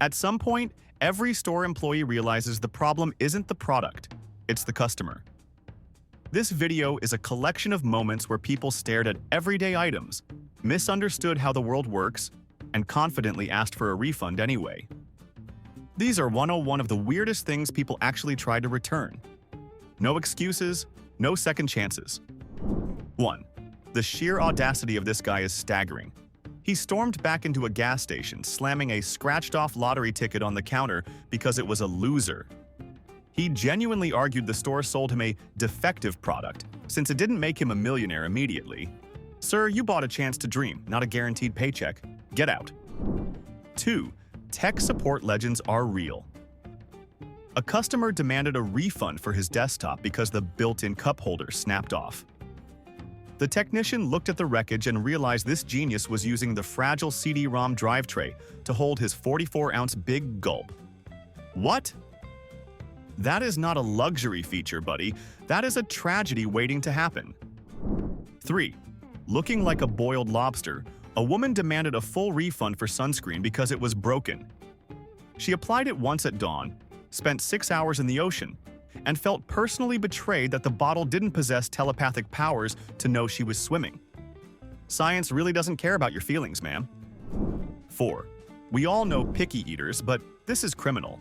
At some point, every store employee realizes the problem isn't the product, it's the customer. This video is a collection of moments where people stared at everyday items, misunderstood how the world works, and confidently asked for a refund anyway. These are 101 of the weirdest things people actually tried to return. No excuses, no second chances. 1. The sheer audacity of this guy is staggering. He stormed back into a gas station, slamming a scratched-off lottery ticket on the counter because it was a loser. He genuinely argued the store sold him a defective product, since it didn't make him a millionaire immediately. Sir, you bought a chance to dream, not a guaranteed paycheck. Get out. 2. Tech support legends are real. A customer demanded a refund for his desktop because the built-in cup holder snapped off. The technician looked at the wreckage and realized this genius was using the fragile CD-ROM drive tray to hold his 44-ounce big gulp. What? That is not a luxury feature, buddy. That is a tragedy waiting to happen. 3. Looking like a boiled lobster, a woman demanded a full refund for sunscreen because it was broken. She applied it once at dawn, spent 6 hours in the ocean, and felt personally betrayed that the bottle didn't possess telepathic powers to know she was swimming. Science really doesn't care about your feelings, ma'am. 4. We all know picky eaters, but this is criminal.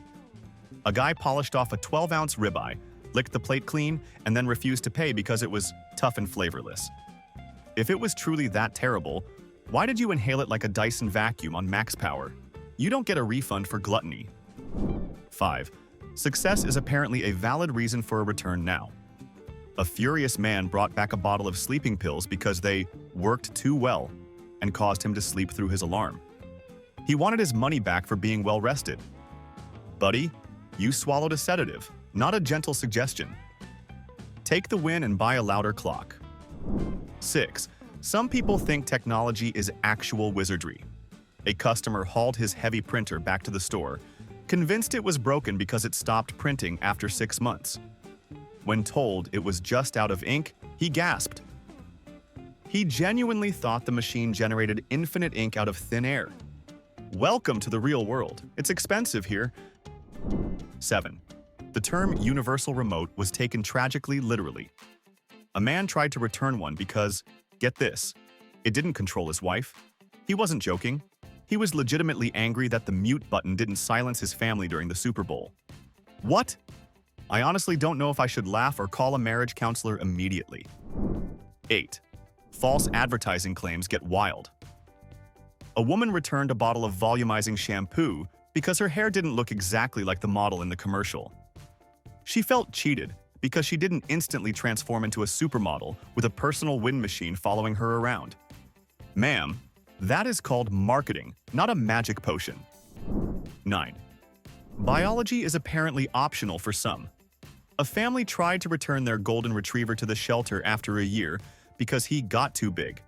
A guy polished off a 12-ounce ribeye, licked the plate clean, and then refused to pay because it was tough and flavorless. If it was truly that terrible, why did you inhale it like a Dyson vacuum on max power? You don't get a refund for gluttony. 5. Success is apparently a valid reason for a return now. A furious man brought back a bottle of sleeping pills because they worked too well and caused him to sleep through his alarm. He wanted his money back for being well rested. Buddy, you swallowed a sedative, not a gentle suggestion. Take the win and buy a louder clock. 6. Some people think technology is actual wizardry. A customer hauled his heavy printer back to the store, convinced it was broken because it stopped printing after 6 months. When told it was just out of ink, he gasped. He genuinely thought the machine generated infinite ink out of thin air. Welcome to the real world. It's expensive here. 7. The term universal remote was taken tragically literally. A man tried to return one because, get this, it didn't control his wife. He wasn't joking. He was legitimately angry that the mute button didn't silence his family during the Super Bowl. What? I honestly don't know if I should laugh or call a marriage counselor immediately. 8. False advertising claims get wild. A woman returned a bottle of volumizing shampoo because her hair didn't look exactly like the model in the commercial. She felt cheated because she didn't instantly transform into a supermodel with a personal wind machine following her around. Ma'am, that is called marketing, not a magic potion. 9. Biology is apparently optional for some. A family tried to return their golden retriever to the shelter after a year because he got too big.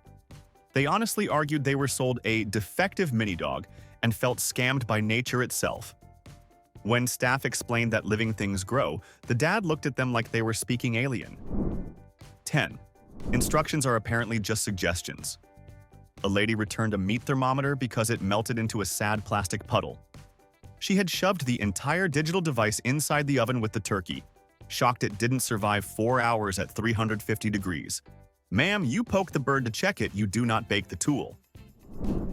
They honestly argued they were sold a defective mini dog and felt scammed by nature itself. When staff explained that living things grow, the dad looked at them like they were speaking alien. 10. Instructions are apparently just suggestions. A lady returned a meat thermometer because it melted into a sad plastic puddle. She had shoved the entire digital device inside the oven with the turkey, shocked it didn't survive 4 hours at 350 degrees. Ma'am, you poke the bird to check it, you do not bake the tool.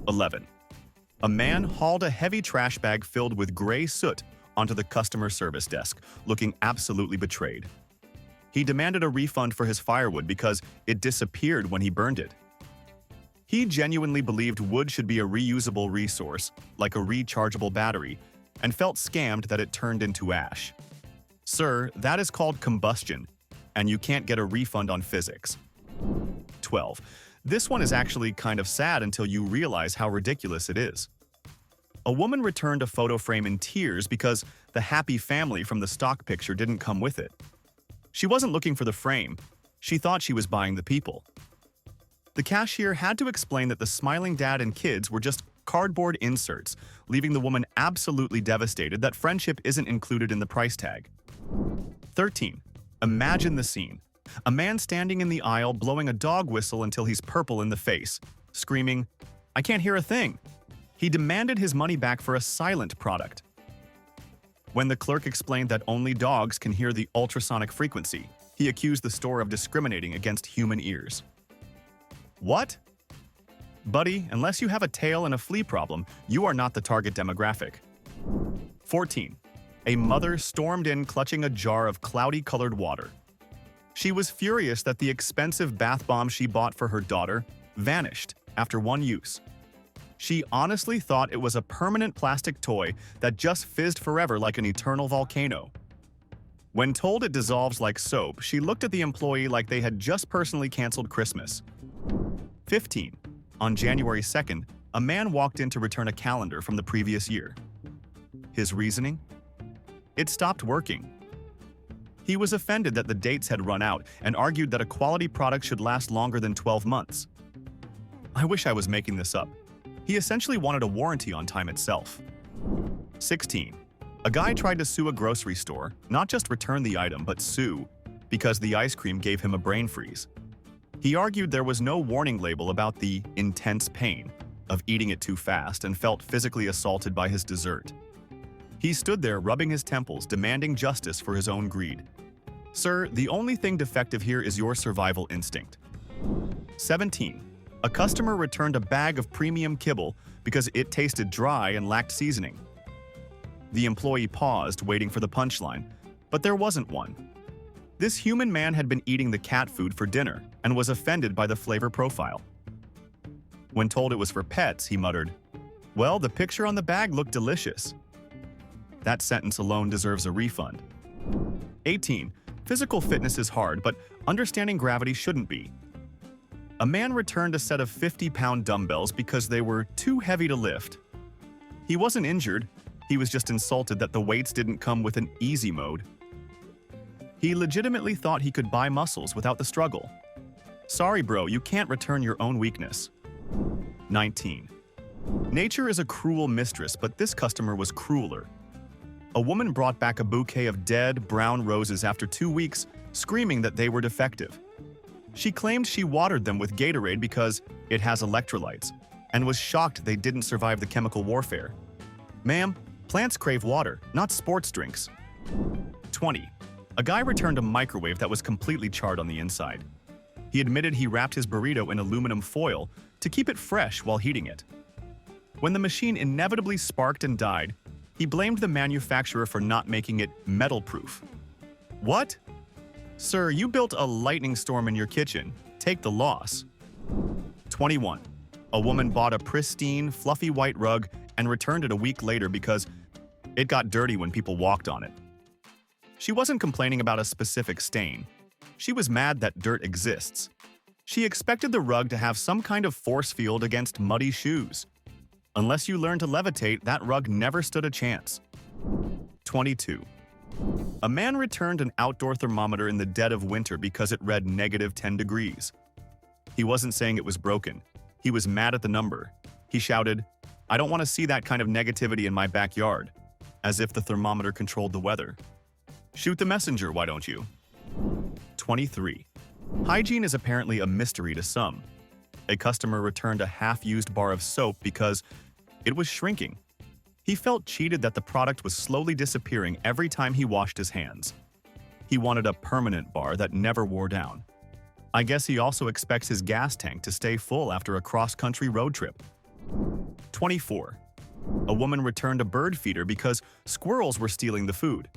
11. A man hauled a heavy trash bag filled with gray soot onto the customer service desk, looking absolutely betrayed. He demanded a refund for his firewood because it disappeared when he burned it. He genuinely believed wood should be a reusable resource, like a rechargeable battery, and felt scammed that it turned into ash. Sir, that is called combustion, and you can't get a refund on physics. 12. This one is actually kind of sad until you realize how ridiculous it is. A woman returned a photo frame in tears because the happy family from the stock picture didn't come with it. She wasn't looking for the frame. She thought she was buying the people. The cashier had to explain that the smiling dad and kids were just cardboard inserts, leaving the woman absolutely devastated that friendship isn't included in the price tag. 13. Imagine the scene. A man standing in the aisle blowing a dog whistle until he's purple in the face, screaming, "I can't hear a thing." He demanded his money back for a silent product. When the clerk explained that only dogs can hear the ultrasonic frequency, he accused the store of discriminating against human ears. What? Buddy, unless you have a tail and a flea problem, you are not the target demographic. 14. A mother stormed in clutching a jar of cloudy-colored water. She was furious that the expensive bath bomb she bought for her daughter vanished after one use. She honestly thought it was a permanent plastic toy that just fizzed forever like an eternal volcano. When told it dissolves like soap, she looked at the employee like they had just personally canceled Christmas. 15. On January 2nd, a man walked in to return a calendar from the previous year. His reasoning? It stopped working. He was offended that the dates had run out and argued that a quality product should last longer than 12 months. I wish I was making this up. He essentially wanted a warranty on time itself. 16. A guy tried to sue a grocery store, not just return the item, but sue, because the ice cream gave him a brain freeze. He argued there was no warning label about the intense pain of eating it too fast and felt physically assaulted by his dessert. He stood there rubbing his temples, demanding justice for his own greed. Sir, the only thing defective here is your survival instinct. 17. A customer returned a bag of premium kibble because it tasted dry and lacked seasoning. The employee paused, waiting for the punchline, but there wasn't one. This human man had been eating the cat food for dinner and was offended by the flavor profile. When told it was for pets, he muttered, "Well, the picture on the bag looked delicious." That sentence alone deserves a refund. 18. Physical fitness is hard, but understanding gravity shouldn't be. A man returned a set of 50-pound dumbbells because they were too heavy to lift. He wasn't injured, he was just insulted that the weights didn't come with an easy mode. He legitimately thought he could buy muscles without the struggle. Sorry bro, you can't return your own weakness. 19. Nature is a cruel mistress, but this customer was crueler. A woman brought back a bouquet of dead, brown roses after 2 weeks, screaming that they were defective. She claimed she watered them with Gatorade because it has electrolytes, and was shocked they didn't survive the chemical warfare. Ma'am, plants crave water, not sports drinks. 20. A guy returned a microwave that was completely charred on the inside. He admitted he wrapped his burrito in aluminum foil to keep it fresh while heating it. When the machine inevitably sparked and died, he blamed the manufacturer for not making it metal-proof. What? Sir, you built a lightning storm in your kitchen. Take the loss. 21. A woman bought a pristine, fluffy white rug and returned it a week later because it got dirty when people walked on it. She wasn't complaining about a specific stain. She was mad that dirt exists. She expected the rug to have some kind of force field against muddy shoes. Unless you learn to levitate, that rug never stood a chance. 22. A man returned an outdoor thermometer in the dead of winter because it read -10 degrees. He wasn't saying it was broken. He was mad at the number. He shouted, "I don't want to see that kind of negativity in my backyard," as if the thermometer controlled the weather. Shoot the messenger, why don't you? 23. Hygiene is apparently a mystery to some. A customer returned a half-used bar of soap because it was shrinking. He felt cheated that the product was slowly disappearing every time he washed his hands. He wanted a permanent bar that never wore down. I guess he also expects his gas tank to stay full after a cross-country road trip. 24. A woman returned a bird feeder because squirrels were stealing the food.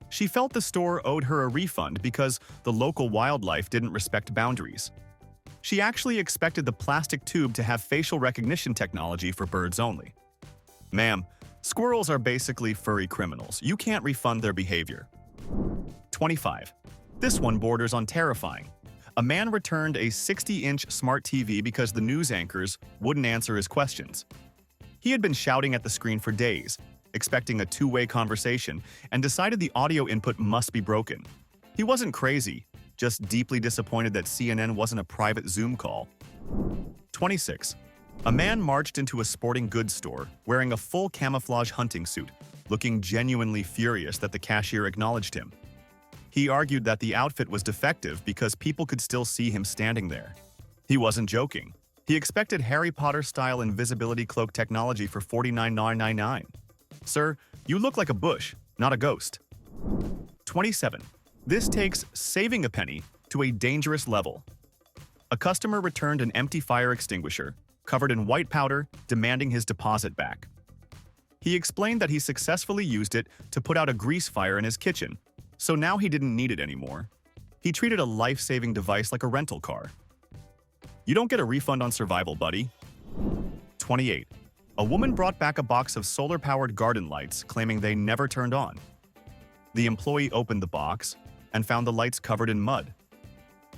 She felt the store owed her a refund because the local wildlife didn't respect boundaries. She actually expected the plastic tube to have facial recognition technology for birds only. Ma'am, squirrels are basically furry criminals. You can't refund their behavior. 25. This one borders on terrifying. A man returned a 60-inch smart TV because the news anchors wouldn't answer his questions. He had been shouting at the screen for days, expecting a two-way conversation, and decided the audio input must be broken. He wasn't crazy, just deeply disappointed that CNN wasn't a private Zoom call. 26. A man marched into a sporting goods store wearing a full camouflage hunting suit, looking genuinely furious that the cashier acknowledged him. He argued that the outfit was defective because people could still see him standing there. He wasn't joking. He expected Harry Potter-style invisibility cloak technology for $49.99. Sir, you look like a bush, not a ghost. 27. This takes saving a penny to a dangerous level. A customer returned an empty fire extinguisher, covered in white powder, demanding his deposit back. He explained that he successfully used it to put out a grease fire in his kitchen, so now he didn't need it anymore. He treated a life-saving device like a rental car. You don't get a refund on survival, buddy. 28. A woman brought back a box of solar-powered garden lights, claiming they never turned on. The employee opened the box and found the lights covered in mud.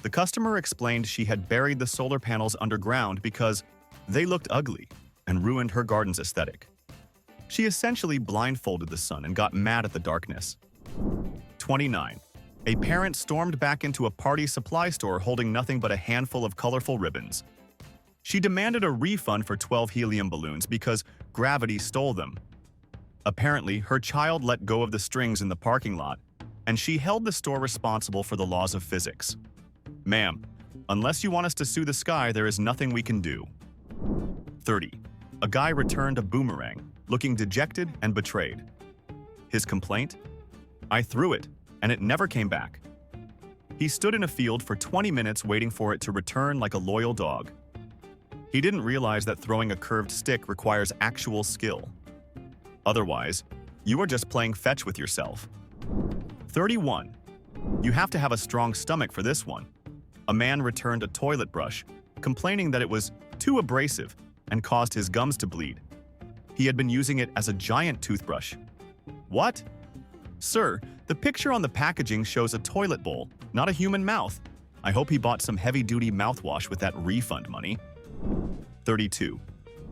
The customer explained she had buried the solar panels underground because they looked ugly and ruined her garden's aesthetic. She essentially blindfolded the sun and got mad at the darkness. 29. A parent stormed back into a party supply store holding nothing but a handful of colorful ribbons. She demanded a refund for 12 helium balloons because gravity stole them. Apparently, her child let go of the strings in the parking lot, and she held the store responsible for the laws of physics. Ma'am, unless you want us to sue the sky, there is nothing we can do. 30. A guy returned a boomerang, looking dejected and betrayed. His complaint? I threw it, and it never came back. He stood in a field for 20 minutes waiting for it to return like a loyal dog. He didn't realize that throwing a curved stick requires actual skill. Otherwise, you are just playing fetch with yourself. 31. You have to have a strong stomach for this one. A man returned a toilet brush, complaining that it was too abrasive and caused his gums to bleed. He had been using it as a giant toothbrush. What? Sir, the picture on the packaging shows a toilet bowl, not a human mouth. I hope he bought some heavy-duty mouthwash with that refund money. 32.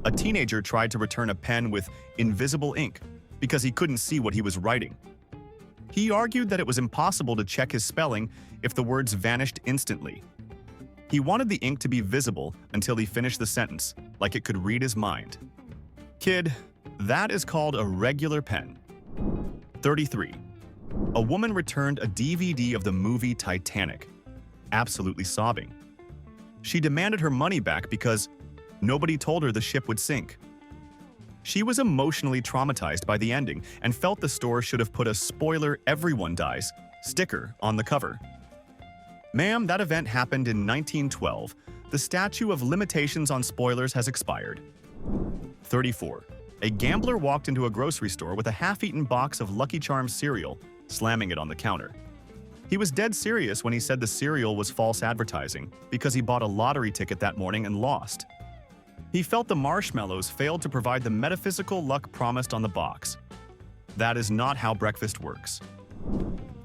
A teenager tried to return a pen with invisible ink because he couldn't see what he was writing. He argued that it was impossible to check his spelling if the words vanished instantly. He wanted the ink to be visible until he finished the sentence, like it could read his mind. Kid, that is called a regular pen. 33. A woman returned a DVD of the movie Titanic, absolutely sobbing. She demanded her money back because nobody told her the ship would sink. She was emotionally traumatized by the ending and felt the store should have put a "spoiler everyone dies" sticker on the cover. Ma'am, that event happened in 1912. The statute of limitations on spoilers has expired. 34. A gambler walked into a grocery store with a half-eaten box of Lucky Charms cereal, slamming it on the counter. He was dead serious when he said the cereal was false advertising because he bought a lottery ticket that morning and lost. He felt the marshmallows failed to provide the metaphysical luck promised on the box. That is not how breakfast works.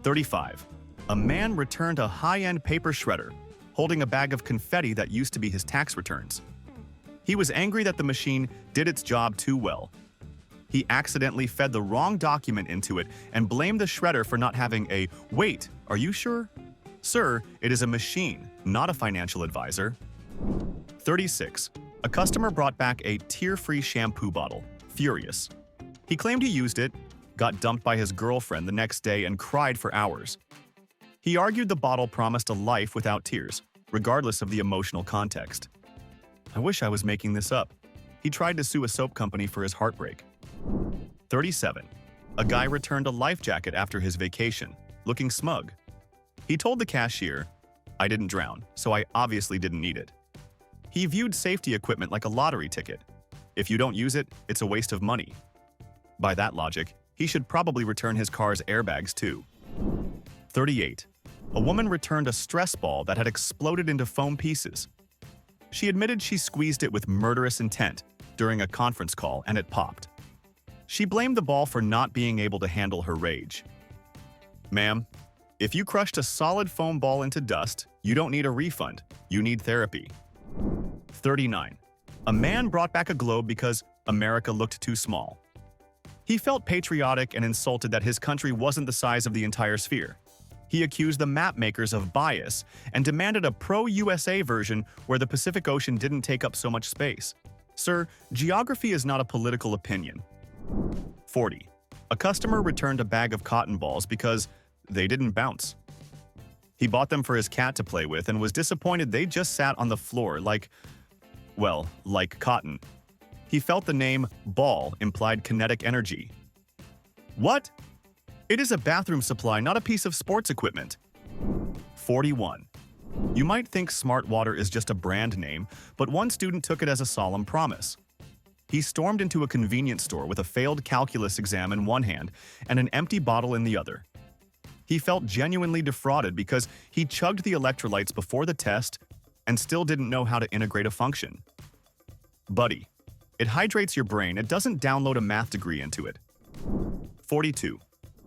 35. A man returned a high-end paper shredder, holding a bag of confetti that used to be his tax returns. He was angry that the machine did its job too well. He accidentally fed the wrong document into it and blamed the shredder for not having a "Wait, are you sure?" Sir, it is a machine, not a financial advisor. 36. A customer brought back a tear-free shampoo bottle, furious. He claimed he used it, got dumped by his girlfriend the next day, and cried for hours. He argued the bottle promised a life without tears, regardless of the emotional context. I wish I was making this up. He tried to sue a soap company for his heartbreak. 37. A guy returned a life jacket after his vacation, looking smug. He told the cashier, "I didn't drown, so I obviously didn't need it." He viewed safety equipment like a lottery ticket. If you don't use it, it's a waste of money. By that logic, he should probably return his car's airbags too. 38. A woman returned a stress ball that had exploded into foam pieces. She admitted she squeezed it with murderous intent during a conference call and it popped. She blamed the ball for not being able to handle her rage. Ma'am, if you crushed a solid foam ball into dust, you don't need a refund, you need therapy. 39. A man brought back a globe because America looked too small. He felt patriotic and insulted that his country wasn't the size of the entire sphere. He accused the map makers of bias and demanded a pro-USA version where the Pacific Ocean didn't take up so much space. Sir, geography is not a political opinion. 40. A customer returned a bag of cotton balls because they didn't bounce. He bought them for his cat to play with and was disappointed they just sat on the floor like Well, like cotton. He felt the name ball implied kinetic energy. What? It is a bathroom supply, not a piece of sports equipment. 41. You might think Smart Water is just a brand name, but one student took it as a solemn promise. He stormed into a convenience store with a failed calculus exam in one hand and an empty bottle in the other. He felt genuinely defrauded because he chugged the electrolytes before the test and still didn't know how to integrate a function. Buddy, it hydrates your brain, it doesn't download a math degree into it. 42.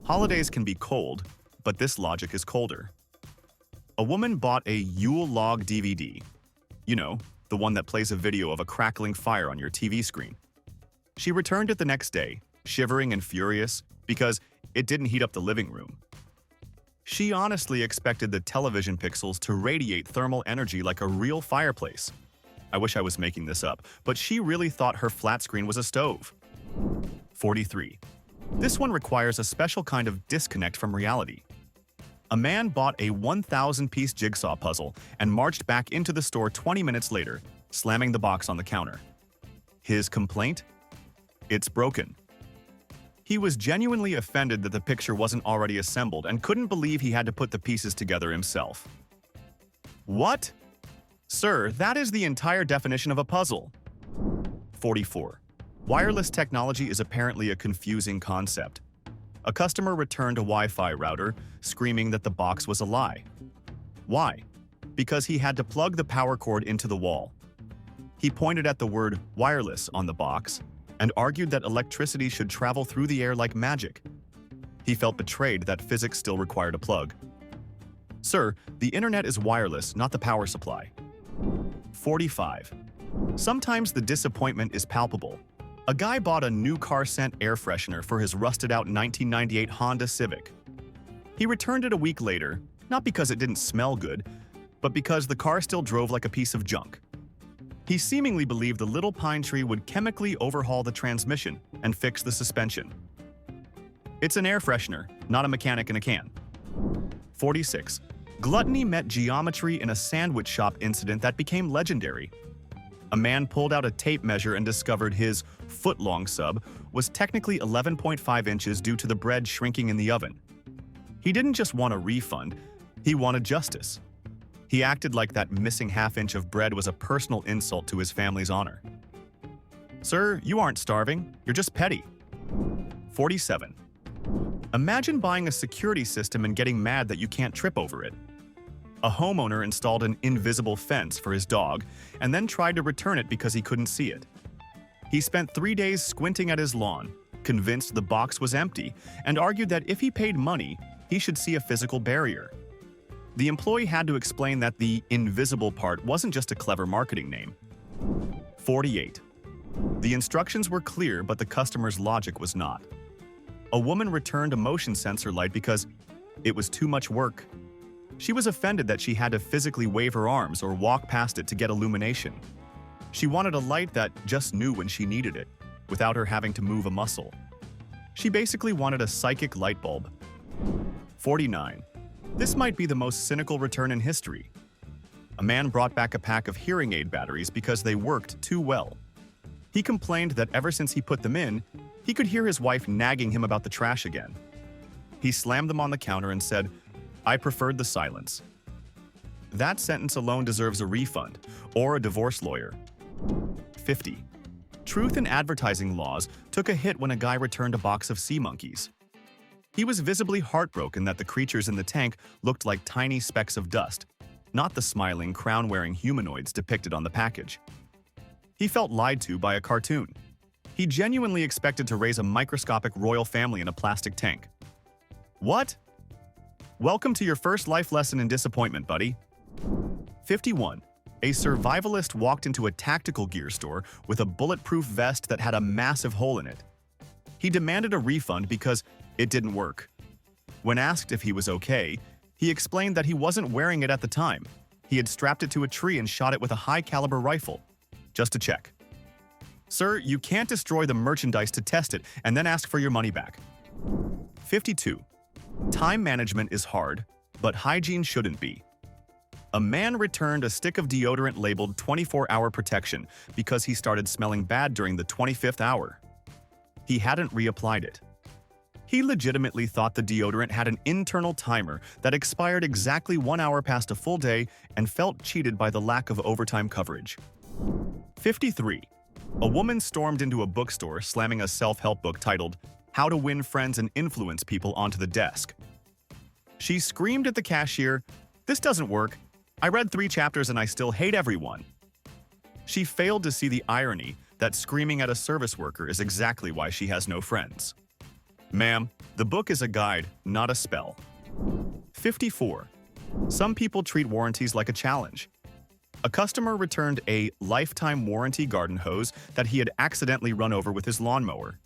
Holidays can be cold, but this logic is colder. A woman bought a Yule log DVD. You know, the one that plays a video of a crackling fire on your TV screen. She returned it the next day, shivering and furious, because it didn't heat up the living room. She honestly expected the television pixels to radiate thermal energy like a real fireplace. I wish I was making this up, but she really thought her flat screen was a stove. 43. This one requires a special kind of disconnect from reality. A man bought a 1,000-piece jigsaw puzzle and marched back into the store 20 minutes later, slamming the box on the counter. His complaint? It's broken. He was genuinely offended that the picture wasn't already assembled and couldn't believe he had to put the pieces together himself. What? Sir, that is the entire definition of a puzzle. 44. Wireless technology is apparently a confusing concept. A customer returned a Wi-Fi router, screaming that the box was a lie. Why? Because he had to plug the power cord into the wall. He pointed at the word wireless on the box and argued that electricity should travel through the air like magic. He felt betrayed that physics still required a plug. Sir, the internet is wireless, not the power supply. 45. Sometimes the disappointment is palpable. A guy bought a new car scent air freshener for his rusted-out 1998 Honda Civic. He returned it a week later, not because it didn't smell good, but because the car still drove like a piece of junk. He seemingly believed the little pine tree would chemically overhaul the transmission and fix the suspension. It's an air freshener, not a mechanic in a can. 46. Gluttony met geometry in a sandwich shop incident that became legendary. A man pulled out a tape measure and discovered his foot-long sub was technically 11.5 inches due to the bread shrinking in the oven. He didn't just want a refund, he wanted justice. He acted like that missing half-inch of bread was a personal insult to his family's honor. Sir, you aren't starving, you're just petty. 47. Imagine buying a security system and getting mad that you can't trip over it. A homeowner installed an invisible fence for his dog and then tried to return it because he couldn't see it. He spent 3 days squinting at his lawn, convinced the box was empty, and argued that if he paid money, he should see a physical barrier. The employee had to explain that the invisible part wasn't just a clever marketing name. 48. The instructions were clear, but the customer's logic was not. A woman returned a motion sensor light because it was too much work. She was offended that she had to physically wave her arms or walk past it to get illumination. She wanted a light that just knew when she needed it, without her having to move a muscle. She basically wanted a psychic light bulb. 49. This might be the most cynical return in history. A man brought back a pack of hearing aid batteries because they worked too well. He complained that ever since he put them in, he could hear his wife nagging him about the trash again. He slammed them on the counter and said, "I preferred the silence." That sentence alone deserves a refund or a divorce lawyer. 50. Truth in advertising laws took a hit when a guy returned a box of sea monkeys. He was visibly heartbroken that the creatures in the tank looked like tiny specks of dust, not the smiling, crown-wearing humanoids depicted on the package. He felt lied to by a cartoon. He genuinely expected to raise a microscopic royal family in a plastic tank. What? Welcome to your first life lesson in disappointment, buddy. 51. A survivalist walked into a tactical gear store with a bulletproof vest that had a massive hole in it. He demanded a refund because it didn't work. When asked if he was okay, he explained that he wasn't wearing it at the time. He had strapped it to a tree and shot it with a high-caliber rifle. Just to check. Sir, you can't destroy the merchandise to test it and then ask for your money back. 52. Time management is hard, but hygiene shouldn't be. A man returned a stick of deodorant labeled 24-hour protection because he started smelling bad during the 25th hour. He hadn't reapplied it. He legitimately thought the deodorant had an internal timer that expired exactly 1 hour past a full day and felt cheated by the lack of overtime coverage. 53. A woman stormed into a bookstore slamming a self-help book titled, "How to Win Friends and Influence People" onto the desk. She screamed at the cashier, "This doesn't work. I read 3 chapters and I still hate everyone." She failed to see the irony that screaming at a service worker is exactly why she has no friends. Ma'am, the book is a guide, not a spell. 54. Some people treat warranties like a challenge. A customer returned a lifetime warranty garden hose that he had accidentally run over with his lawnmower.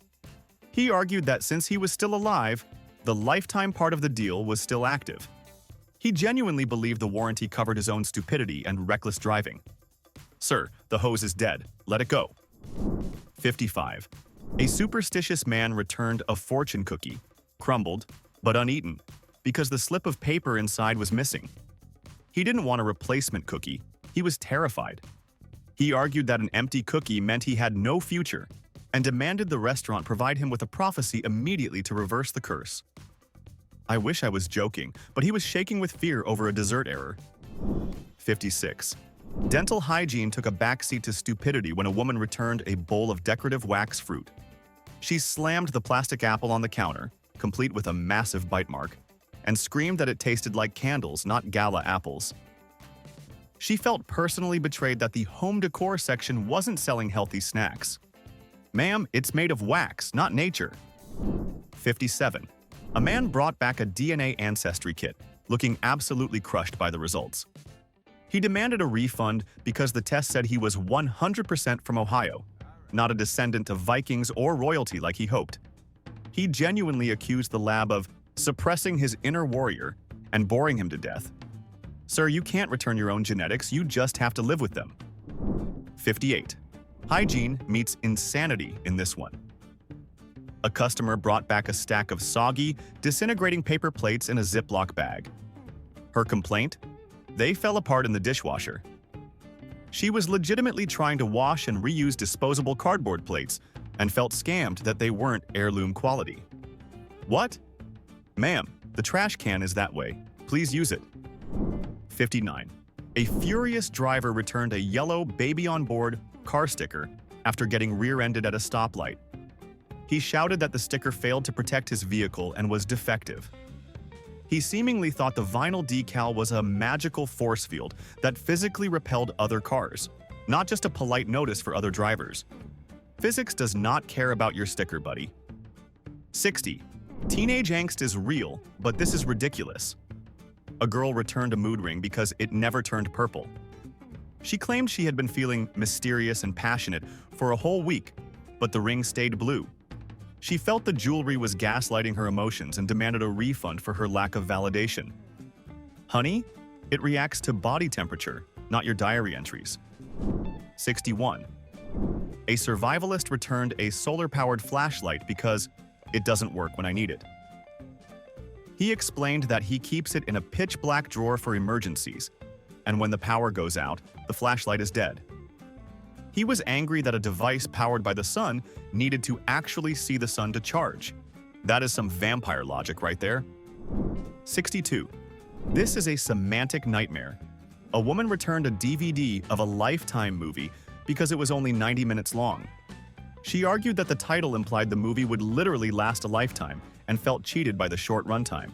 He argued that since he was still alive, the lifetime part of the deal was still active. He genuinely believed the warranty covered his own stupidity and reckless driving. Sir, the hose is dead. Let it go. 55. A superstitious man returned a fortune cookie, crumbled, but uneaten, because the slip of paper inside was missing. He didn't want a replacement cookie. He was terrified. He argued that an empty cookie meant he had no future, and demanded the restaurant provide him with a prophecy immediately to reverse the curse. I wish I was joking, but he was shaking with fear over a dessert error. 56. Dental hygiene took a backseat to stupidity when a woman returned a bowl of decorative wax fruit. She slammed the plastic apple on the counter, complete with a massive bite mark, and screamed that it tasted like candles, not gala apples. She felt personally betrayed that the home decor section wasn't selling healthy snacks. Ma'am, it's made of wax, not nature. 57. A man brought back a DNA ancestry kit, looking absolutely crushed by the results. He demanded a refund because the test said he was 100% from Ohio, not a descendant of Vikings or royalty like he hoped. He genuinely accused the lab of suppressing his inner warrior and boring him to death. Sir, you can't return your own genetics, you just have to live with them. 58. Hygiene meets insanity in this one. A customer brought back a stack of soggy, disintegrating paper plates in a Ziploc bag. Her complaint? They fell apart in the dishwasher. She was legitimately trying to wash and reuse disposable cardboard plates and felt scammed that they weren't heirloom quality. What? Ma'am, the trash can is that way. Please use it. 59. A furious driver returned a yellow baby on board car sticker after getting rear-ended at a stoplight. He shouted that the sticker failed to protect his vehicle and was defective. He seemingly thought the vinyl decal was a magical force field that physically repelled other cars, not just a polite notice for other drivers. Physics does not care about your sticker, buddy. 60. Teenage angst is real, but this is ridiculous. A girl returned a mood ring because it never turned purple. She claimed she had been feeling mysterious and passionate for a whole week, but the ring stayed blue. She felt the jewelry was gaslighting her emotions and demanded a refund for her lack of validation. Honey, it reacts to body temperature, not your diary entries. 61. A survivalist returned a solar-powered flashlight because it doesn't work when I need it. He explained that he keeps it in a pitch-black drawer for emergencies, and when the power goes out, the flashlight is dead. He was angry that a device powered by the sun needed to actually see the sun to charge. That is some vampire logic right there. 62. This is a semantic nightmare. A woman returned a DVD of a Lifetime movie because it was only 90 minutes long. She argued that the title implied the movie would literally last a lifetime and felt cheated by the short runtime.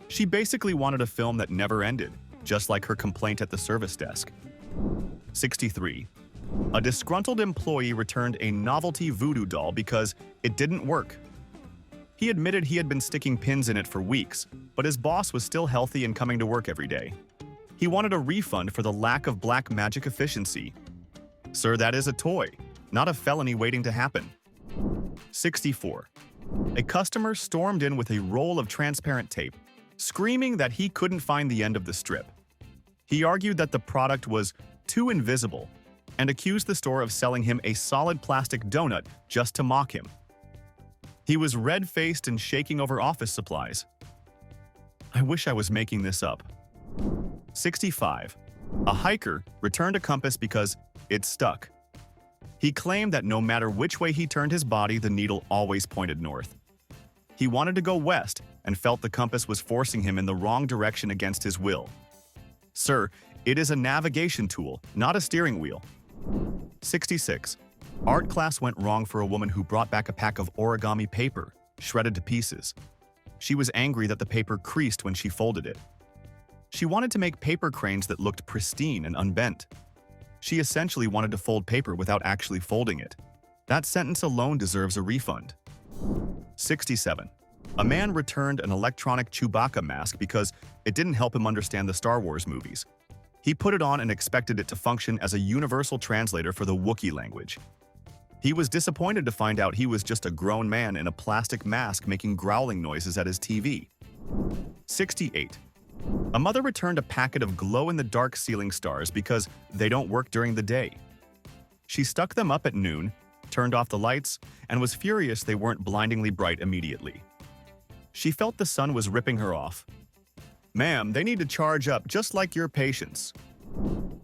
She basically wanted a film that never ended, just like her complaint at the service desk. 63. A disgruntled employee returned a novelty voodoo doll because it didn't work. He admitted he had been sticking pins in it for weeks, but his boss was still healthy and coming to work every day. He wanted a refund for the lack of black magic efficiency. Sir, that is a toy, not a felony waiting to happen. 64. A customer stormed in with a roll of transparent tape, screaming that he couldn't find the end of the strip. He argued that the product was too invisible and accused the store of selling him a solid plastic donut just to mock him. He was red-faced and shaking over office supplies. I wish I was making this up. 65. A hiker returned a compass because it stuck. He claimed that no matter which way he turned his body, the needle always pointed north. He wanted to go west and felt the compass was forcing him in the wrong direction against his will. Sir, it is a navigation tool, not a steering wheel. 66. Art class went wrong for a woman who brought back a pack of origami paper, shredded to pieces. She was angry that the paper creased when she folded it. She wanted to make paper cranes that looked pristine and unbent. She essentially wanted to fold paper without actually folding it. That sentence alone deserves a refund. 67. A man returned an electronic Chewbacca mask because it didn't help him understand the Star Wars movies. He put it on and expected it to function as a universal translator for the Wookiee language. He was disappointed to find out he was just a grown man in a plastic mask making growling noises at his TV. 68. A mother returned a packet of glow-in-the-dark ceiling stars because they don't work during the day. She stuck them up at noon, turned off the lights, and was furious they weren't blindingly bright immediately. She felt the sun was ripping her off. Ma'am, they need to charge up just like your patients.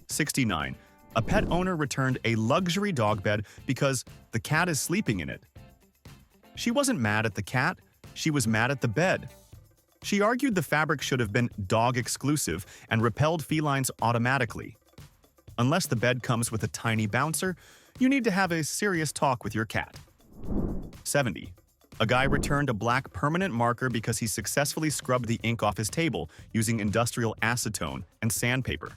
69. A pet owner returned a luxury dog bed because the cat is sleeping in it. She wasn't mad at the cat, she was mad at the bed. She argued the fabric should have been dog-exclusive and repelled felines automatically. Unless the bed comes with a tiny bouncer, you need to have a serious talk with your cat. 70. A guy returned a black permanent marker because he successfully scrubbed the ink off his table using industrial acetone and sandpaper.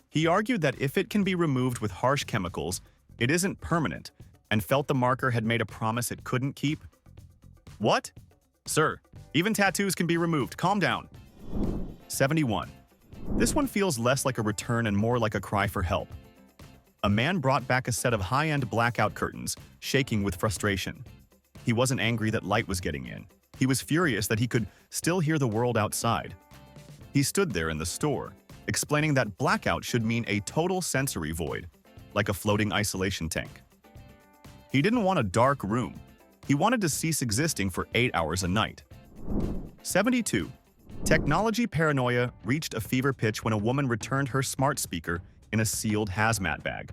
He argued that if it can be removed with harsh chemicals, it isn't permanent, and felt the marker had made a promise it couldn't keep. What? Sir, even tattoos can be removed. Calm down. 71. This one feels less like a return and more like a cry for help. A man brought back a set of high-end blackout curtains, shaking with frustration. He wasn't angry that light was getting in. He was furious that he could still hear the world outside. He stood there in the store, explaining that blackout should mean a total sensory void, like a floating isolation tank. He didn't want a dark room. He wanted to cease existing for 8 hours a night. 72. Technology paranoia reached a fever pitch when a woman returned her smart speaker in a sealed hazmat bag.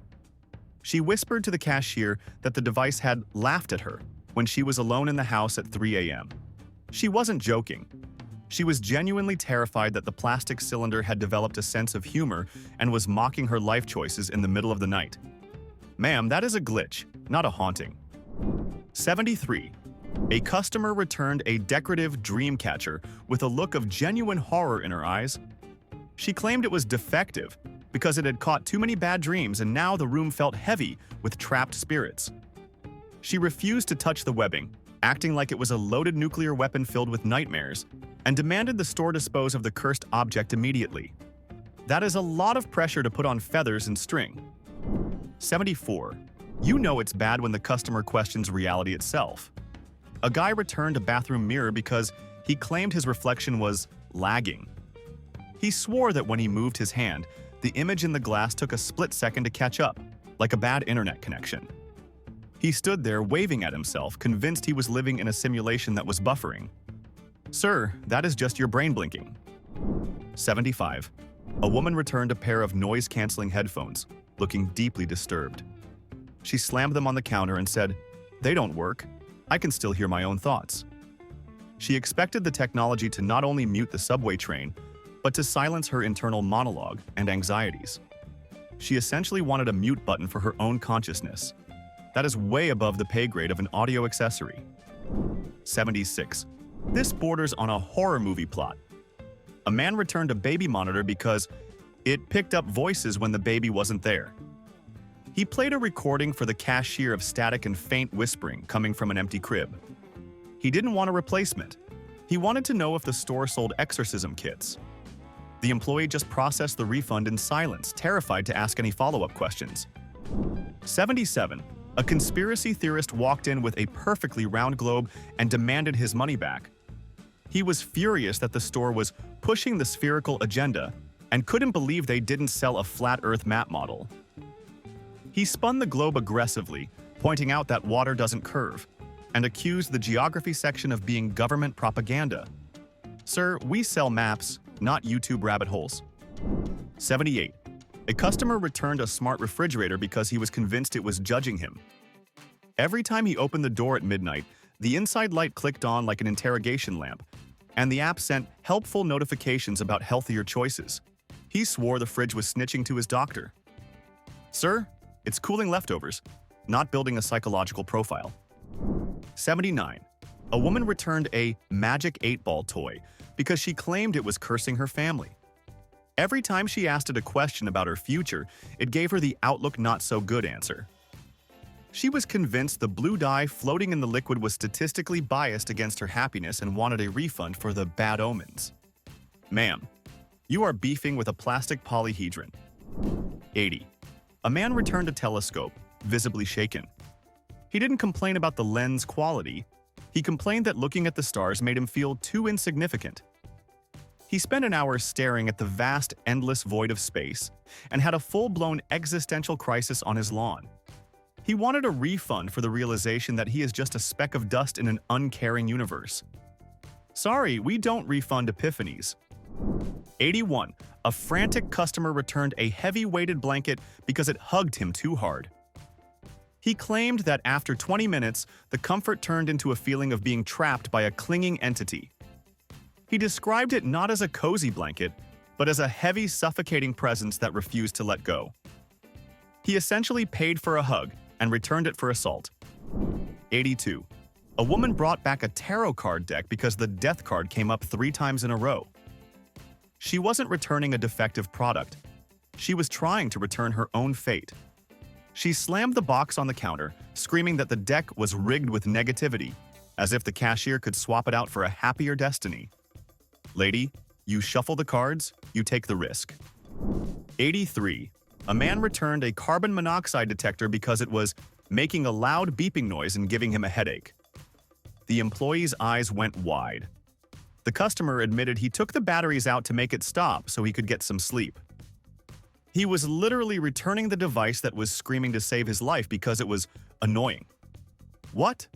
She whispered to the cashier that the device had laughed at her when she was alone in the house at 3 a.m. She wasn't joking. She was genuinely terrified that the plastic cylinder had developed a sense of humor and was mocking her life choices in the middle of the night. Ma'am, that is a glitch, not a haunting. 73. A customer returned a decorative dream catcher with a look of genuine horror in her eyes. She claimed it was defective because it had caught too many bad dreams and now the room felt heavy with trapped spirits. She refused to touch the webbing, acting like it was a loaded nuclear weapon filled with nightmares, and demanded the store dispose of the cursed object immediately. That is a lot of pressure to put on feathers and string. 74. You know it's bad when the customer questions reality itself. A guy returned a bathroom mirror because he claimed his reflection was lagging. He swore that when he moved his hand, the image in the glass took a split second to catch up, like a bad internet connection. He stood there waving at himself, convinced he was living in a simulation that was buffering. Sir, that is just your brain blinking. 75. A woman returned a pair of noise-canceling headphones, looking deeply disturbed. She slammed them on the counter and said, "They don't work. I can still hear my own thoughts." She expected the technology to not only mute the subway train, but to silence her internal monologue and anxieties. She essentially wanted a mute button for her own consciousness. That is way above the pay grade of an audio accessory. 76. This borders on a horror movie plot. A man returned a baby monitor because it picked up voices when the baby wasn't there. He played a recording for the cashier of static and faint whispering coming from an empty crib. He didn't want a replacement. He wanted to know if the store sold exorcism kits. The employee just processed the refund in silence, terrified to ask any follow-up questions. 77. A conspiracy theorist walked in with a perfectly round globe and demanded his money back. He was furious that the store was pushing the spherical agenda and couldn't believe they didn't sell a flat Earth map model. He spun the globe aggressively, pointing out that water doesn't curve, and accused the geography section of being government propaganda. Sir, we sell maps, not YouTube rabbit holes. 78. A customer returned a smart refrigerator because he was convinced it was judging him. Every time he opened the door at midnight, the inside light clicked on like an interrogation lamp, and the app sent helpful notifications about healthier choices. He swore the fridge was snitching to his doctor. Sir, it's cooling leftovers, not building a psychological profile. 79. A woman returned a magic 8-ball toy because she claimed it was cursing her family. Every time she asked it a question about her future, it gave her the outlook not so good answer. She was convinced the blue dye floating in the liquid was statistically biased against her happiness and wanted a refund for the bad omens. Ma'am, you are beefing with a plastic polyhedron. 80. A man returned a telescope, visibly shaken. He didn't complain about the lens quality. He complained that looking at the stars made him feel too insignificant. He spent an hour staring at the vast, endless void of space and had a full-blown existential crisis on his lawn. He wanted a refund for the realization that he is just a speck of dust in an uncaring universe. Sorry, we don't refund epiphanies. 81. A frantic customer returned a heavy-weighted blanket because it hugged him too hard. He claimed that after 20 minutes, the comfort turned into a feeling of being trapped by a clinging entity. He described it not as a cozy blanket, but as a heavy, suffocating presence that refused to let go. He essentially paid for a hug and returned it for assault. 82. A woman brought back a tarot card deck because the death card came up 3 times in a row. She wasn't returning a defective product. She was trying to return her own fate. She slammed the box on the counter, screaming that the deck was rigged with negativity, as if the cashier could swap it out for a happier destiny. Lady, you shuffle the cards, you take the risk. 83. A man returned a carbon monoxide detector because it was making a loud beeping noise and giving him a headache. The employee's eyes went wide. The customer admitted he took the batteries out to make it stop so he could get some sleep. He was literally returning the device that was screaming to save his life because it was annoying. What?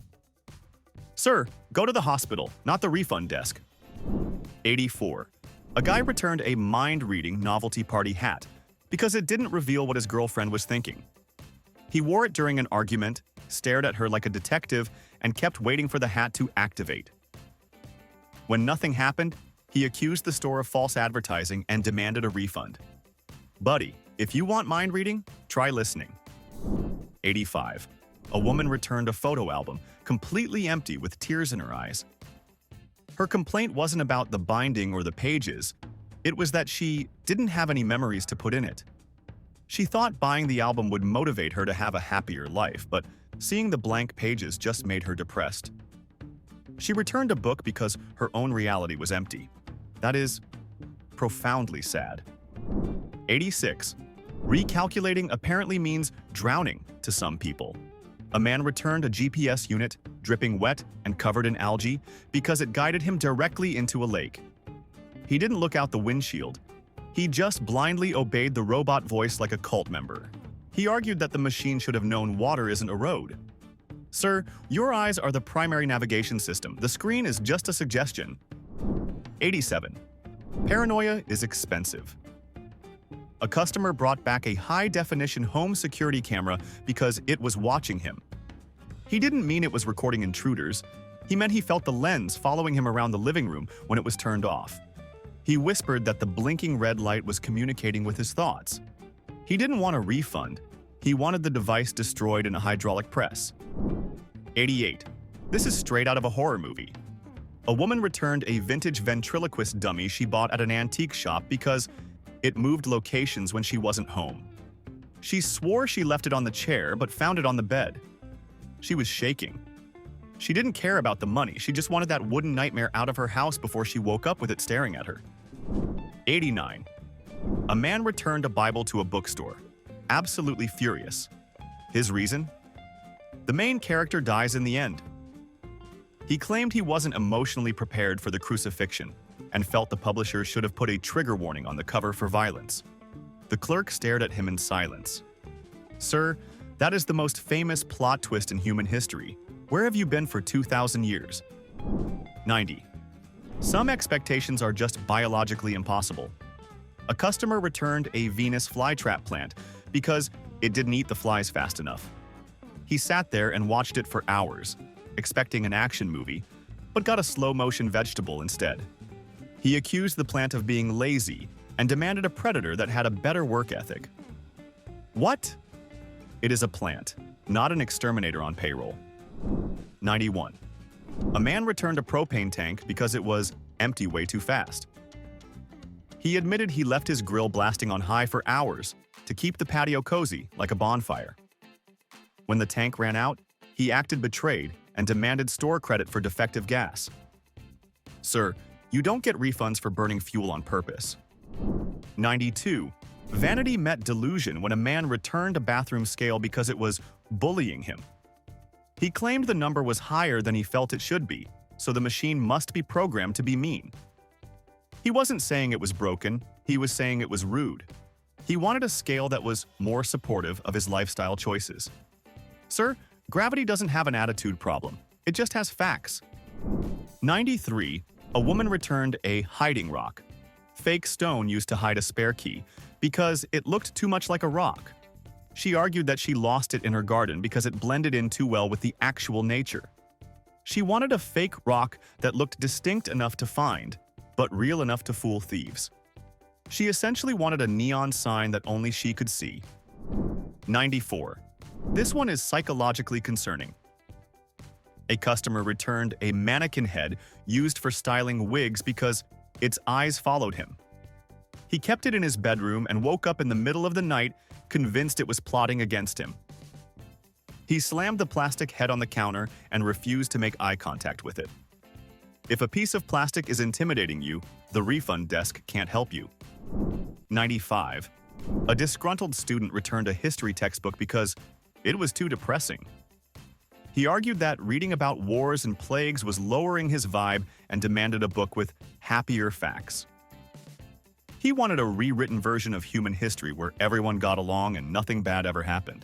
Sir, go to the hospital, not the refund desk. 84. A guy returned a mind-reading novelty party hat because it didn't reveal what his girlfriend was thinking. He wore it during an argument, stared at her like a detective, and kept waiting for the hat to activate. When nothing happened, he accused the store of false advertising and demanded a refund. Buddy, if you want mind reading, try listening. 85. A woman returned a photo album, completely empty with tears in her eyes. Her complaint wasn't about the binding or the pages. It was that she didn't have any memories to put in it. She thought buying the album would motivate her to have a happier life, but seeing the blank pages just made her depressed. She returned a book because her own reality was empty. That is profoundly sad. 86. Recalculating apparently means drowning to some people. A man returned a GPS unit, dripping wet and covered in algae, because it guided him directly into a lake. He didn't look out the windshield. He just blindly obeyed the robot voice like a cult member. He argued that the machine should have known water isn't a road. Sir, your eyes are the primary navigation system. The screen is just a suggestion. 87. Paranoia is expensive. A customer brought back a high-definition home security camera because it was watching him. He didn't mean it was recording intruders. He meant he felt the lens following him around the living room when it was turned off. He whispered that the blinking red light was communicating with his thoughts. He didn't want a refund. He wanted the device destroyed in a hydraulic press. 88. This is straight out of a horror movie. A woman returned a vintage ventriloquist dummy she bought at an antique shop because it moved locations when she wasn't home. She swore she left it on the chair but found it on the bed. She was shaking. She didn't care about the money, she just wanted that wooden nightmare out of her house before she woke up with it staring at her. 89. A man returned a Bible to a bookstore, absolutely furious. His reason? The main character dies in the end. He claimed he wasn't emotionally prepared for the crucifixion and felt the publisher should have put a trigger warning on the cover for violence. The clerk stared at him in silence. Sir, that is the most famous plot twist in human history. Where have you been for 2,000 years? 90. Some expectations are just biologically impossible. A customer returned a Venus flytrap plant because it didn't eat the flies fast enough. He sat there and watched it for hours, expecting an action movie, but got a slow-motion vegetable instead. He accused the plant of being lazy and demanded a predator that had a better work ethic. What? It is a plant, not an exterminator on payroll. 91. A man returned a propane tank because it was empty way too fast. He admitted he left his grill blasting on high for hours to keep the patio cozy like a bonfire. When the tank ran out, he acted betrayed and demanded store credit for defective gas. Sir, you don't get refunds for burning fuel on purpose. 92. Vanity met delusion when a man returned a bathroom scale because it was bullying him. He claimed the number was higher than he felt it should be, so the machine must be programmed to be mean. He wasn't saying it was broken, he was saying it was rude. He wanted a scale that was more supportive of his lifestyle choices. Sir, gravity doesn't have an attitude problem, it just has facts. 93. A woman returned a hiding rock, fake stone used to hide a spare key, because it looked too much like a rock. She argued that she lost it in her garden because it blended in too well with the actual nature. She wanted a fake rock that looked distinct enough to find, but real enough to fool thieves. She essentially wanted a neon sign that only she could see. 94. This one is psychologically concerning. A customer returned a mannequin head used for styling wigs because its eyes followed him. He kept it in his bedroom and woke up in the middle of the night convinced it was plotting against him. He slammed the plastic head on the counter and refused to make eye contact with it. If a piece of plastic is intimidating you, the refund desk can't help you. 95. A disgruntled student returned a history textbook because it was too depressing. He argued that reading about wars and plagues was lowering his vibe and demanded a book with happier facts. He wanted a rewritten version of human history where everyone got along and nothing bad ever happened.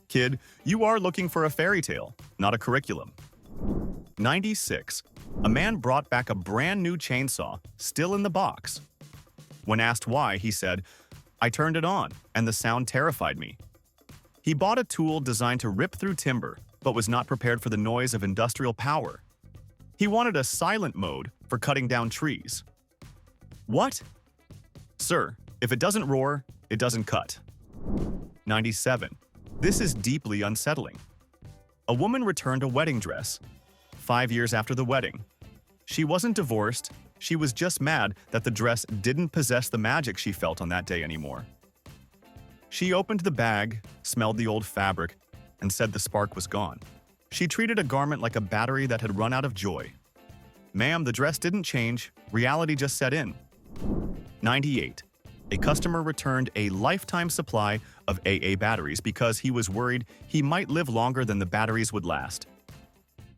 Kid, you are looking for a fairy tale, not a curriculum. 96. A man brought back a brand new chainsaw, still in the box. When asked why, he said, "I turned it on, and the sound terrified me." He bought a tool designed to rip through timber, but was not prepared for the noise of industrial power. He wanted a silent mode for cutting down trees. What? Sir, if it doesn't roar, it doesn't cut. 97. This is deeply unsettling. A woman returned a wedding dress 5 years after the wedding. She wasn't divorced, she was just mad that the dress didn't possess the magic she felt on that day anymore. She opened the bag, smelled the old fabric, and said the spark was gone. She treated a garment like a battery that had run out of joy. Ma'am, the dress didn't change, reality just set in. 98. A customer returned a lifetime supply of AA batteries because he was worried he might live longer than the batteries would last.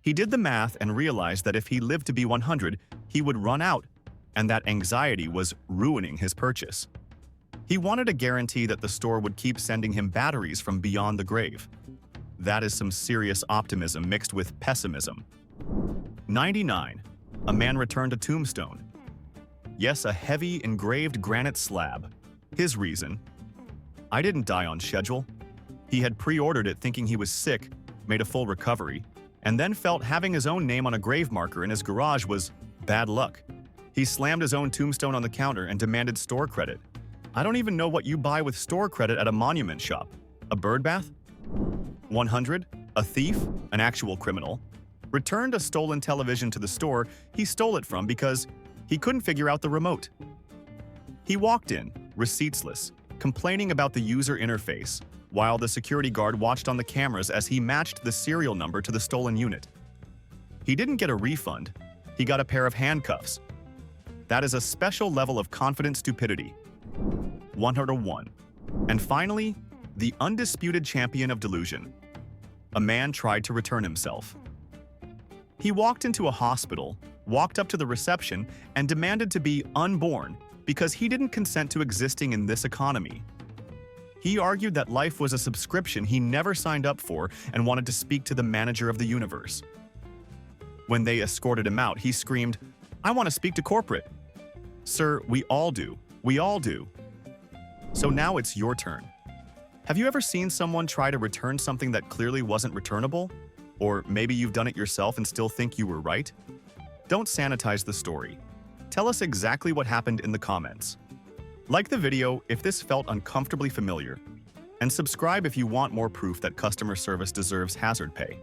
He did the math and realized that if he lived to be 100, he would run out, and that anxiety was ruining his purchase. He wanted a guarantee that the store would keep sending him batteries from beyond the grave. That is some serious optimism mixed with pessimism. 99. A man returned a tombstone. Yes, a heavy, engraved granite slab. His reason: I didn't die on schedule. He had pre-ordered it thinking he was sick, made a full recovery, and then felt having his own name on a grave marker in his garage was bad luck. He slammed his own tombstone on the counter and demanded store credit. I don't even know what you buy with store credit at a monument shop. A bird bath? 100. A thief, an actual criminal, returned a stolen television to the store he stole it from because he couldn't figure out the remote. He walked in, receiptsless, complaining about the user interface, while the security guard watched on the cameras as he matched the serial number to the stolen unit. He didn't get a refund, he got a pair of handcuffs. That is a special level of confident stupidity. 101. And finally, the undisputed champion of delusion. A man tried to return himself. He walked into a hospital, walked up to the reception, and demanded to be unborn because he didn't consent to existing in this economy. He argued that life was a subscription he never signed up for and wanted to speak to the manager of the universe. When they escorted him out, he screamed, I want to speak to corporate. Sir, we all do. We all do. So now it's your turn. Have you ever seen someone try to return something that clearly wasn't returnable? Or maybe you've done it yourself and still think you were right? Don't sanitize the story. Tell us exactly what happened in the comments. Like the video if this felt uncomfortably familiar, and subscribe if you want more proof that customer service deserves hazard pay.